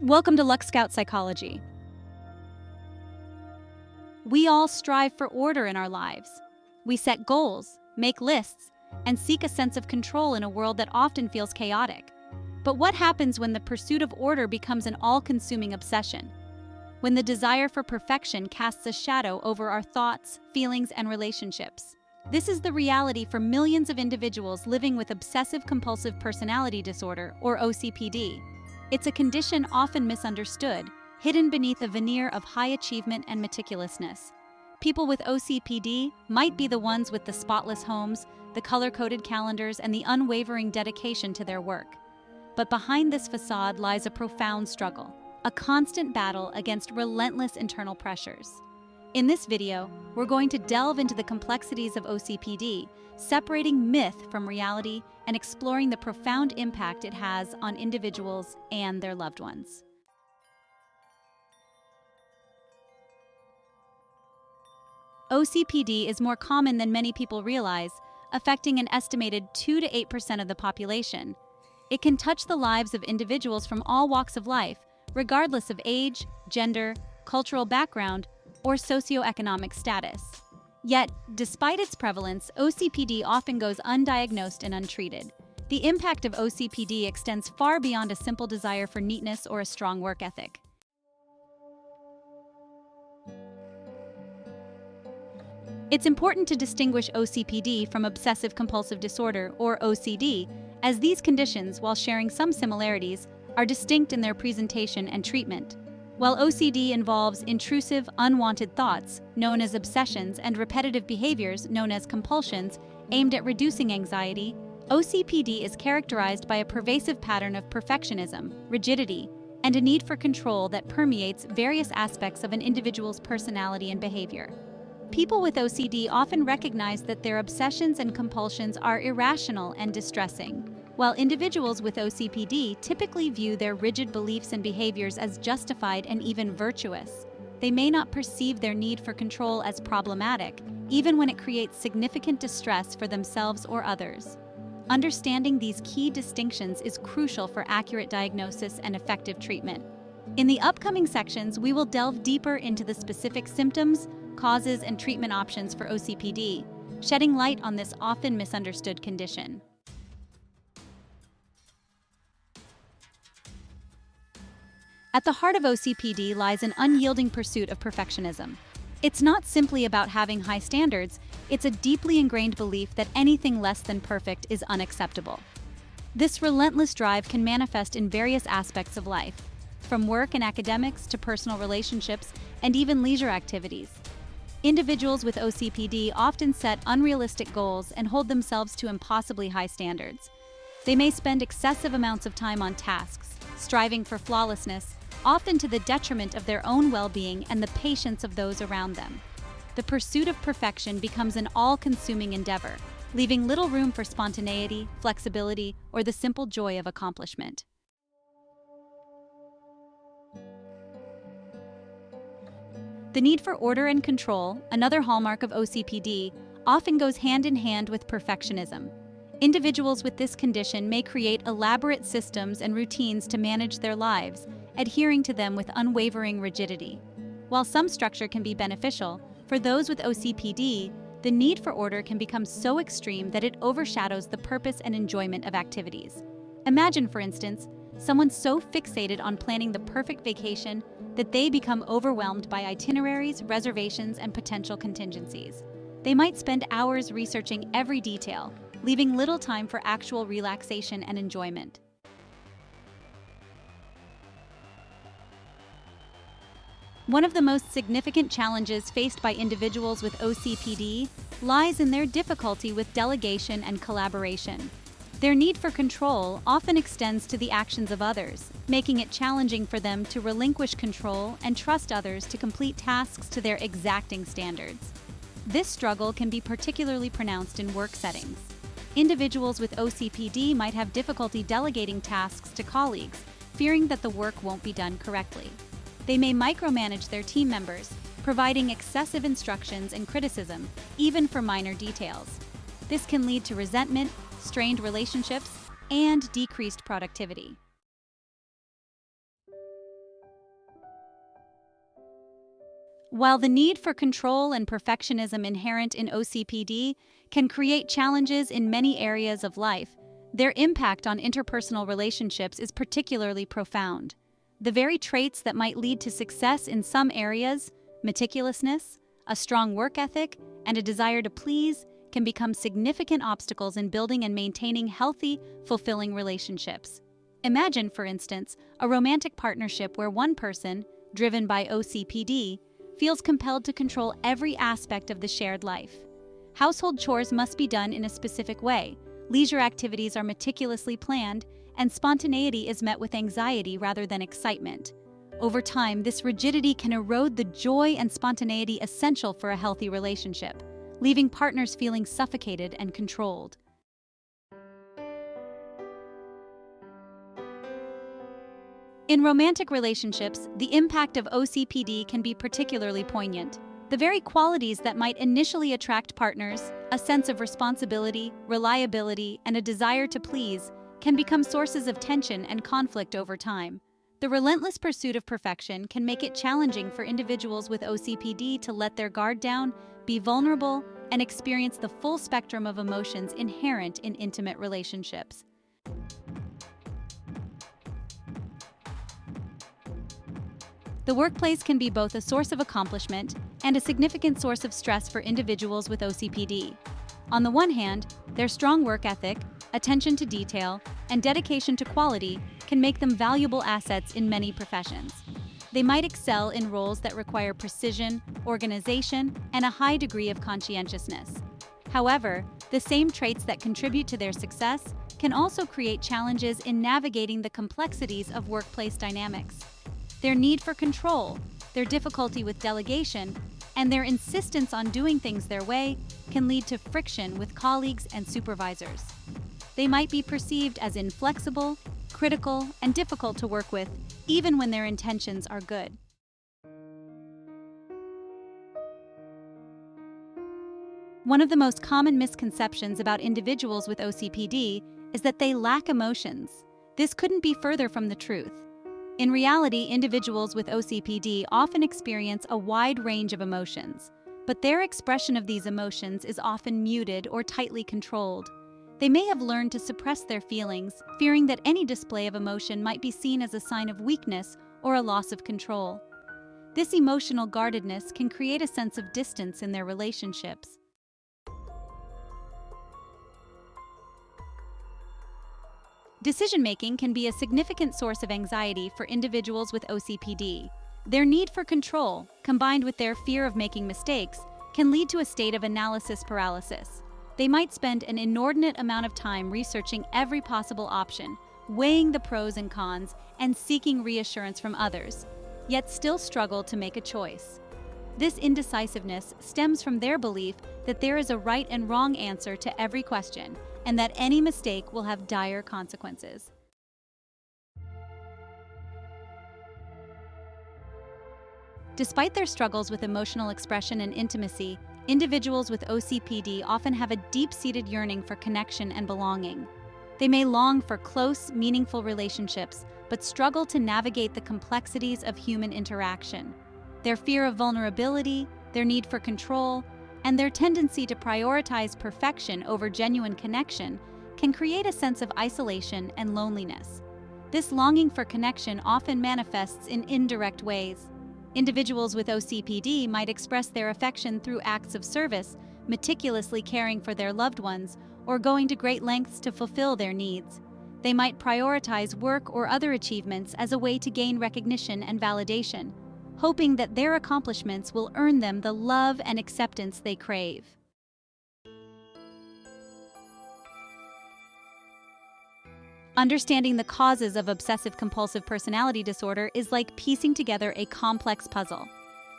Welcome to Luck Scout Psychology. We all strive for order in our lives. We set goals, make lists, and seek a sense of control in a world that often feels chaotic. But what happens when the pursuit of order becomes an all-consuming obsession? When the desire for perfection casts a shadow over our thoughts, feelings, and relationships? This is the reality for millions of individuals living with Obsessive Compulsive Personality Disorder, or OCPD. It's a condition often misunderstood, hidden beneath a veneer of high achievement and meticulousness. People with OCPD might be the ones with the spotless homes, the color-coded calendars, and the unwavering dedication to their work. But behind this facade lies a profound struggle, a constant battle against relentless internal pressures. In this video, we're going to delve into the complexities of OCPD, separating myth from reality and exploring the profound impact it has on individuals and their loved ones. OCPD is more common than many people realize, affecting an estimated 2 to 8% of the population. It can touch the lives of individuals from all walks of life, regardless of age, gender, cultural background, or socioeconomic status. Yet, despite its prevalence, OCPD often goes undiagnosed and untreated. The impact of OCPD extends far beyond a simple desire for neatness or a strong work ethic. It's important to distinguish OCPD from Obsessive Compulsive Disorder, or OCD, as these conditions, while sharing some similarities, are distinct in their presentation and treatment. While OCD involves intrusive, unwanted thoughts, known as obsessions, and repetitive behaviors, known as compulsions, aimed at reducing anxiety, OCPD is characterized by a pervasive pattern of perfectionism, rigidity, and a need for control that permeates various aspects of an individual's personality and behavior. People with OCD often recognize that their obsessions and compulsions are irrational and distressing, while individuals with OCPD typically view their rigid beliefs and behaviors as justified and even virtuous. They may not perceive their need for control as problematic, even when it creates significant distress for themselves or others. Understanding these key distinctions is crucial for accurate diagnosis and effective treatment. In the upcoming sections, we will delve deeper into the specific symptoms, causes, and treatment options for OCPD, shedding light on this often misunderstood condition. At the heart of OCPD lies an unyielding pursuit of perfectionism. It's not simply about having high standards, it's a deeply ingrained belief that anything less than perfect is unacceptable. This relentless drive can manifest in various aspects of life, from work and academics to personal relationships and even leisure activities. Individuals with OCPD often set unrealistic goals and hold themselves to impossibly high standards. They may spend excessive amounts of time on tasks, striving for flawlessness, often to the detriment of their own well-being and the patience of those around them. The pursuit of perfection becomes an all-consuming endeavor, leaving little room for spontaneity, flexibility, or the simple joy of accomplishment. The need for order and control, another hallmark of OCPD, often goes hand in hand with perfectionism. Individuals with this condition may create elaborate systems and routines to manage their lives, adhering to them with unwavering rigidity. While some structure can be beneficial, for those with OCPD, the need for order can become so extreme that it overshadows the purpose and enjoyment of activities. Imagine, for instance, someone so fixated on planning the perfect vacation that they become overwhelmed by itineraries, reservations, and potential contingencies. They might spend hours researching every detail, leaving little time for actual relaxation and enjoyment. One of the most significant challenges faced by individuals with OCPD lies in their difficulty with delegation and collaboration. Their need for control often extends to the actions of others, making it challenging for them to relinquish control and trust others to complete tasks to their exacting standards. This struggle can be particularly pronounced in work settings. Individuals with OCPD might have difficulty delegating tasks to colleagues, fearing that the work won't be done correctly. They may micromanage their team members, providing excessive instructions and criticism, even for minor details. This can lead to resentment, strained relationships, and decreased productivity. While the need for control and perfectionism inherent in OCPD can create challenges in many areas of life, their impact on interpersonal relationships is particularly profound. The very traits that might lead to success in some areas, meticulousness, a strong work ethic, and a desire to please, can become significant obstacles in building and maintaining healthy, fulfilling relationships. Imagine, for instance, a romantic partnership where one person, driven by OCPD, feels compelled to control every aspect of the shared life. Household chores must be done in a specific way, leisure activities are meticulously planned, and spontaneity is met with anxiety rather than excitement. Over time, this rigidity can erode the joy and spontaneity essential for a healthy relationship, leaving partners feeling suffocated and controlled. In romantic relationships, the impact of OCPD can be particularly poignant. The very qualities that might initially attract partners, a sense of responsibility, reliability, and a desire to please, can become sources of tension and conflict over time. The relentless pursuit of perfection can make it challenging for individuals with OCPD to let their guard down, be vulnerable, and experience the full spectrum of emotions inherent in intimate relationships. The workplace can be both a source of accomplishment and a significant source of stress for individuals with OCPD. On the one hand, their strong work ethic, attention to detail, and dedication to quality can make them valuable assets in many professions. They might excel in roles that require precision, organization, and a high degree of conscientiousness. However, the same traits that contribute to their success can also create challenges in navigating the complexities of workplace dynamics. Their need for control, their difficulty with delegation, and their insistence on doing things their way can lead to friction with colleagues and supervisors. They might be perceived as inflexible, critical, and difficult to work with, even when their intentions are good. One of the most common misconceptions about individuals with OCPD is that they lack emotions. This couldn't be further from the truth. In reality, individuals with OCPD often experience a wide range of emotions, but their expression of these emotions is often muted or tightly controlled. They may have learned to suppress their feelings, fearing that any display of emotion might be seen as a sign of weakness or a loss of control. This emotional guardedness can create a sense of distance in their relationships. Decision-making can be a significant source of anxiety for individuals with OCPD. Their need for control, combined with their fear of making mistakes, can lead to a state of analysis paralysis. They might spend an inordinate amount of time researching every possible option, weighing the pros and cons, and seeking reassurance from others, yet still struggle to make a choice. This indecisiveness stems from their belief that there is a right and wrong answer to every question, and that any mistake will have dire consequences. Despite their struggles with emotional expression and intimacy, individuals with OCPD often have a deep-seated yearning for connection and belonging. They may long for close, meaningful relationships, but struggle to navigate the complexities of human interaction. Their fear of vulnerability, their need for control, and their tendency to prioritize perfection over genuine connection can create a sense of isolation and loneliness. This longing for connection often manifests in indirect ways. Individuals with OCPD might express their affection through acts of service, meticulously caring for their loved ones, or going to great lengths to fulfill their needs. They might prioritize work or other achievements as a way to gain recognition and validation, hoping that their accomplishments will earn them the love and acceptance they crave. Understanding the causes of obsessive-compulsive personality disorder is like piecing together a complex puzzle.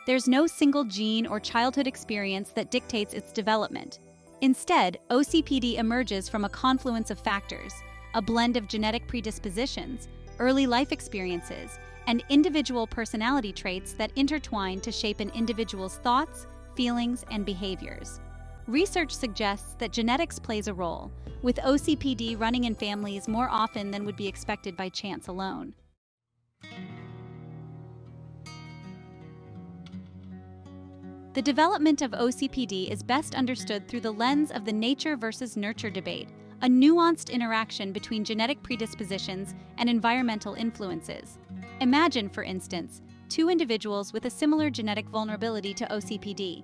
There's no single gene or childhood experience that dictates its development. Instead, OCPD emerges from a confluence of factors, a blend of genetic predispositions, early life experiences, and individual personality traits that intertwine to shape an individual's thoughts, feelings, and behaviors. Research suggests that genetics plays a role, with OCPD running in families more often than would be expected by chance alone. The development of OCPD is best understood through the lens of the nature versus nurture debate, a nuanced interaction between genetic predispositions and environmental influences. Imagine, for instance, two individuals with a similar genetic vulnerability to OCPD.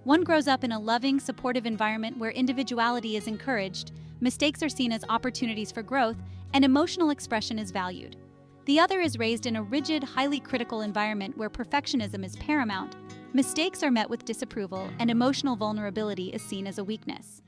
One grows up in a loving, supportive environment where individuality is encouraged, mistakes are seen as opportunities for growth, and emotional expression is valued. The other is raised in a rigid, highly critical environment where perfectionism is paramount, mistakes are met with disapproval, and emotional vulnerability is seen as a weakness.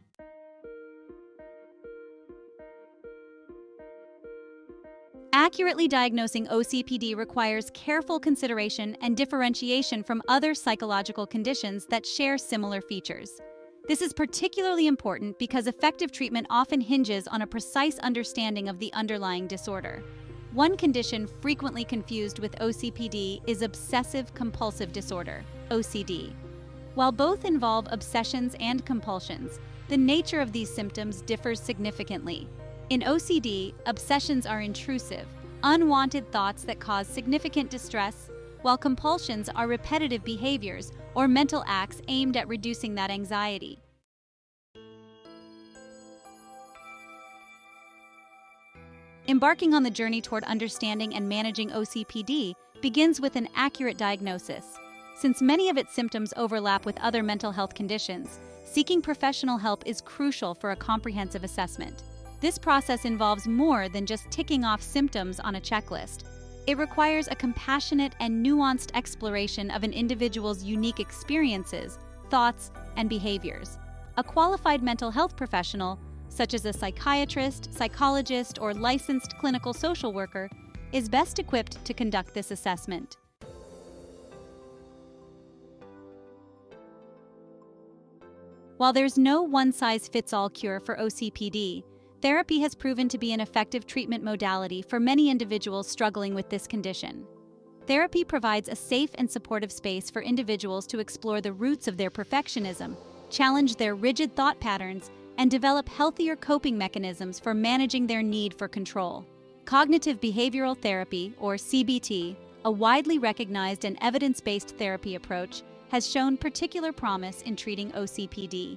Accurately diagnosing OCPD requires careful consideration and differentiation from other psychological conditions that share similar features. This is particularly important because effective treatment often hinges on a precise understanding of the underlying disorder. One condition frequently confused with OCPD is Obsessive Compulsive disorder, OCD. While both involve obsessions and compulsions, the nature of these symptoms differs significantly. In OCD, obsessions are intrusive, unwanted thoughts that cause significant distress, while compulsions are repetitive behaviors or mental acts aimed at reducing that anxiety. Embarking on the journey toward understanding and managing OCPD begins with an accurate diagnosis. Since many of its symptoms overlap with other mental health conditions, seeking professional help is crucial for a comprehensive assessment. This process involves more than just ticking off symptoms on a checklist. It requires a compassionate and nuanced exploration of an individual's unique experiences, thoughts, and behaviors. A qualified mental health professional, such as a psychiatrist, psychologist, or licensed clinical social worker, is best equipped to conduct this assessment. While there's no one-size-fits-all cure for OCPD, therapy has proven to be an effective treatment modality for many individuals struggling with this condition. Therapy provides a safe and supportive space for individuals to explore the roots of their perfectionism, challenge their rigid thought patterns, and develop healthier coping mechanisms for managing their need for control. Cognitive behavioral therapy, or CBT, a widely recognized and evidence-based therapy approach, has shown particular promise in treating OCPD.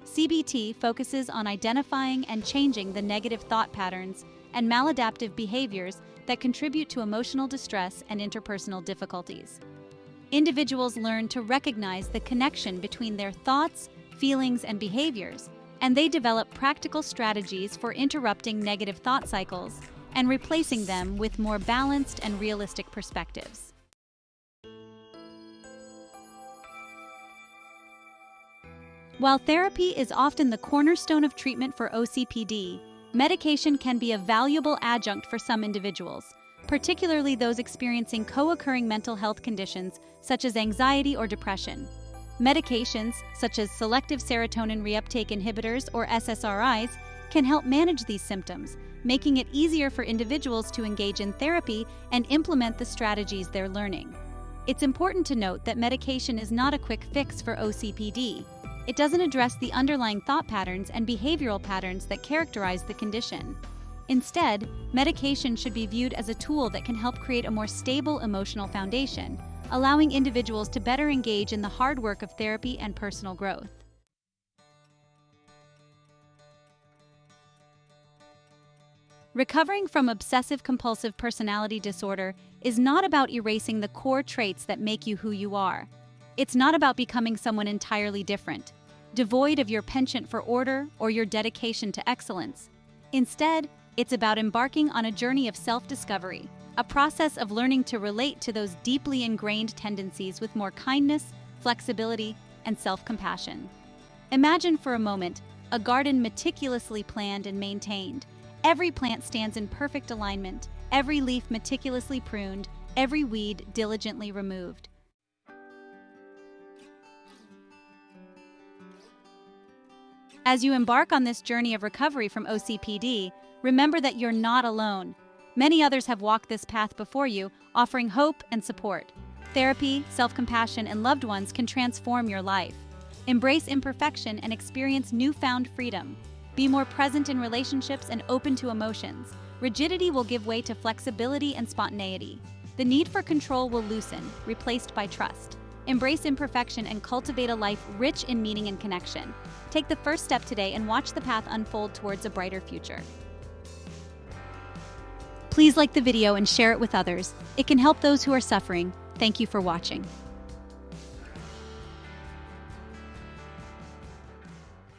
CBT focuses on identifying and changing the negative thought patterns and maladaptive behaviors that contribute to emotional distress and interpersonal difficulties. Individuals learn to recognize the connection between their thoughts, feelings, and behaviors, and they develop practical strategies for interrupting negative thought cycles and replacing them with more balanced and realistic perspectives. While therapy is often the cornerstone of treatment for OCPD, medication can be a valuable adjunct for some individuals, particularly those experiencing co-occurring mental health conditions such as anxiety or depression. Medications, such as selective serotonin reuptake inhibitors or SSRIs, can help manage these symptoms, making it easier for individuals to engage in therapy and implement the strategies they're learning. It's important to note that medication is not a quick fix for OCPD. It doesn't address the underlying thought patterns and behavioral patterns that characterize the condition. Instead, medication should be viewed as a tool that can help create a more stable emotional foundation, allowing individuals to better engage in the hard work of therapy and personal growth. Recovering from obsessive-compulsive personality disorder is not about erasing the core traits that make you who you are. It's not about becoming someone entirely different, devoid of your penchant for order or your dedication to excellence. Instead, it's about embarking on a journey of self-discovery, a process of learning to relate to those deeply ingrained tendencies with more kindness, flexibility, and self-compassion. Imagine for a moment a garden meticulously planned and maintained. Every plant stands in perfect alignment, every leaf meticulously pruned, every weed diligently removed. As you embark on this journey of recovery from OCPD, remember that you're not alone. Many others have walked this path before you, offering hope and support. Therapy, self-compassion, and loved ones can transform your life. Embrace imperfection and experience newfound freedom. Be more present in relationships and open to emotions. Rigidity will give way to flexibility and spontaneity. The need for control will loosen, replaced by trust. Embrace imperfection and cultivate a life rich in meaning and connection. Take the first step today and watch the path unfold towards a brighter future. Please like the video and share it with others. It can help those who are suffering. Thank you for watching.